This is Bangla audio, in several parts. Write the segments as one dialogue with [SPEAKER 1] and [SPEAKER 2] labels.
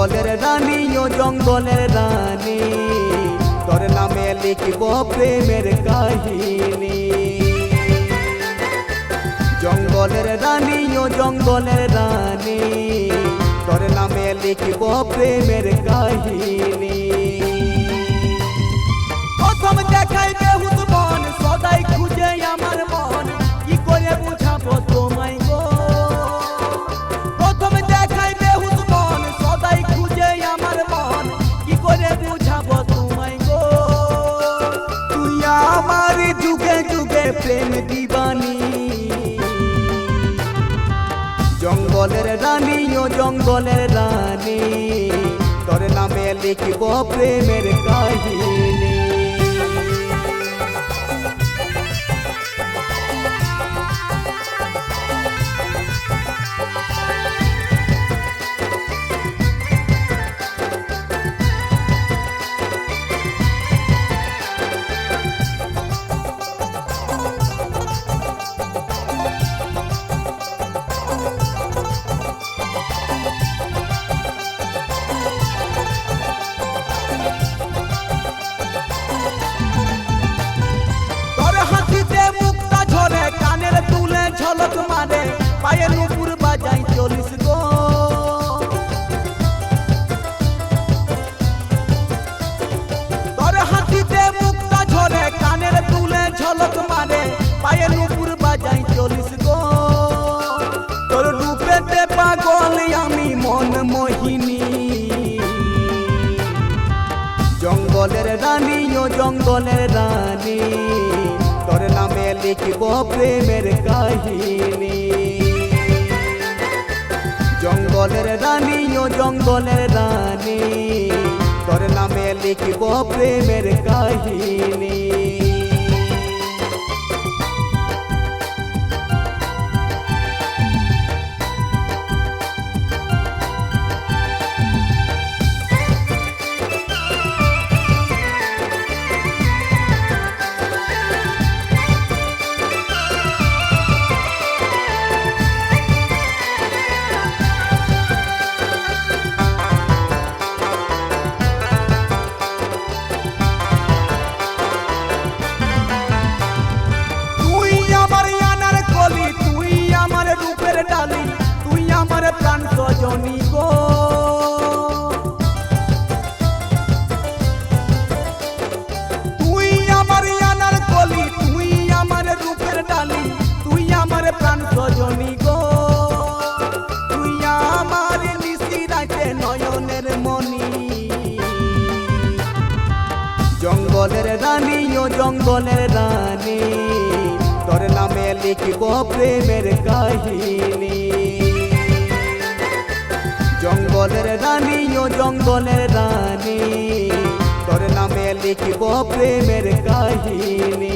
[SPEAKER 1] জঙ্গলের রানী ও জঙ্গলের রানী, তোর নামে লিখব প্রেমের কাহিনী। জঙ্গলের রানী ও জঙ্গলের রানী, তোর নামে লিখব প্রেমের কাহিনী। প্রথম দেখাই বেহুদ মন, সদাই খুঁজে আমার মন, কি করে বুঝাবো তোমায় গো। প্রথম দেখাই বেহুদ মন, সদাই খুঁজে আমার মন, কি করে বুঝাবো তোমায় গো। তুই আমার যুগে যুগে প্রেম দিবানী। জঙ্গলের রানী ও জঙ্গলের রানী, তোর নামে লিখব প্রেমের কাহিনী। ঝলক মারে পায়ে নুপুর বাজাই চলিস গো। তোর হাতিতে মুক্তা ঝরে, কানের তুলে ঝলক মারে পায়ে নুপুর বাজাই চলিস গো। তোর রূপেতে পাগল আমি মন মোহিনী। জঙ্গলের রানী ও জঙ্গলের রানী, তোর নামে লিখব প্রেমের কাহিনী। জঙ্গলের রানী ও জঙ্গলের রানী, তোর নামে লিখব প্রেমের কাহিনী। তুই আমার প্রাণ সজনী গো। তুই আমার আনার কলি, তুই আমার রূপের ডালি, তুই আমার প্রাণ সজনী গো। তুই আমার নিশি রাতে নয়নের মনি। জঙ্গলের রানী ও জঙ্গলের রানী, তোর নামে লিখব প্রেমের কাহিনী। জঙ্গলের রানী ও জঙ্গলের রানী, তোর নামে লিখব প্রেমের কাহিনী।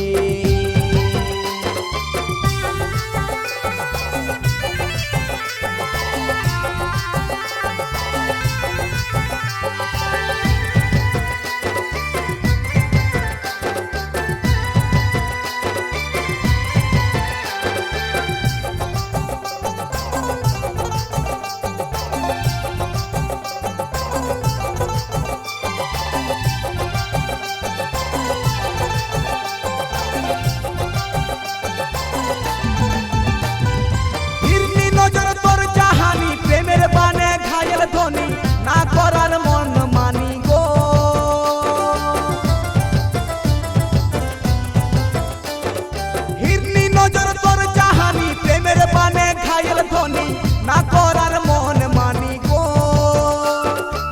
[SPEAKER 1] না করার মন মানি গো। হিরনি নজর তোর চাহানি, প্রেমের বানে ঘায়েল ধ্বনি, না করার মন মানি গো।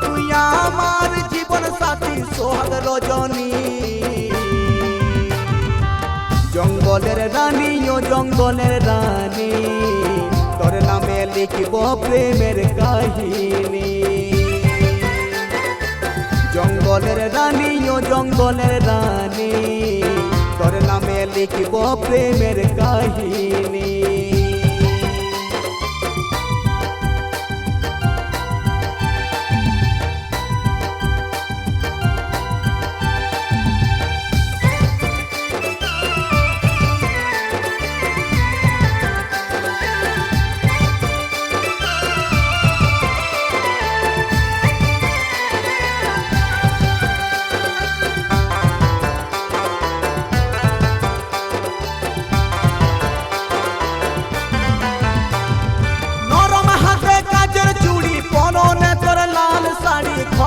[SPEAKER 1] তুই আমার জীবন সাথী সোহাগ রজনী। জঙ্গলের রানী ও জঙ্গলের রানী, তোর নামে লিখব প্রেমের কাহিনী। জঙ্গলের রানী ও জঙ্গলের রানী, তোর নামে লিখব প্রেমের কাহিনী।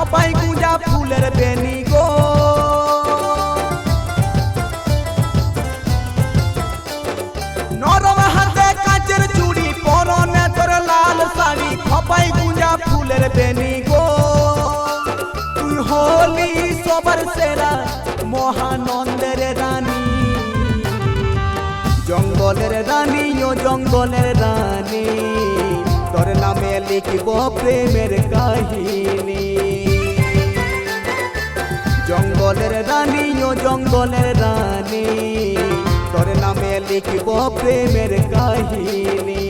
[SPEAKER 1] খপাই গুঁজা ফুলের বেনি গো। নরম হাতে কাচের চুড়ি পরনে তোর লাল শাড়ি খপাই গুঁজা ফুলের বেনি গো। তুই হলি সবার সেরা মহানন্দের রানী, জঙ্গলের রানী ও জঙ্গলের রানী, তোর নামে লিখব প্রেমের কাহিনী। জঙ্গলের রানী ও জঙ্গলের রানী, তোর নামে লিখব প্রেমের কাহিনী।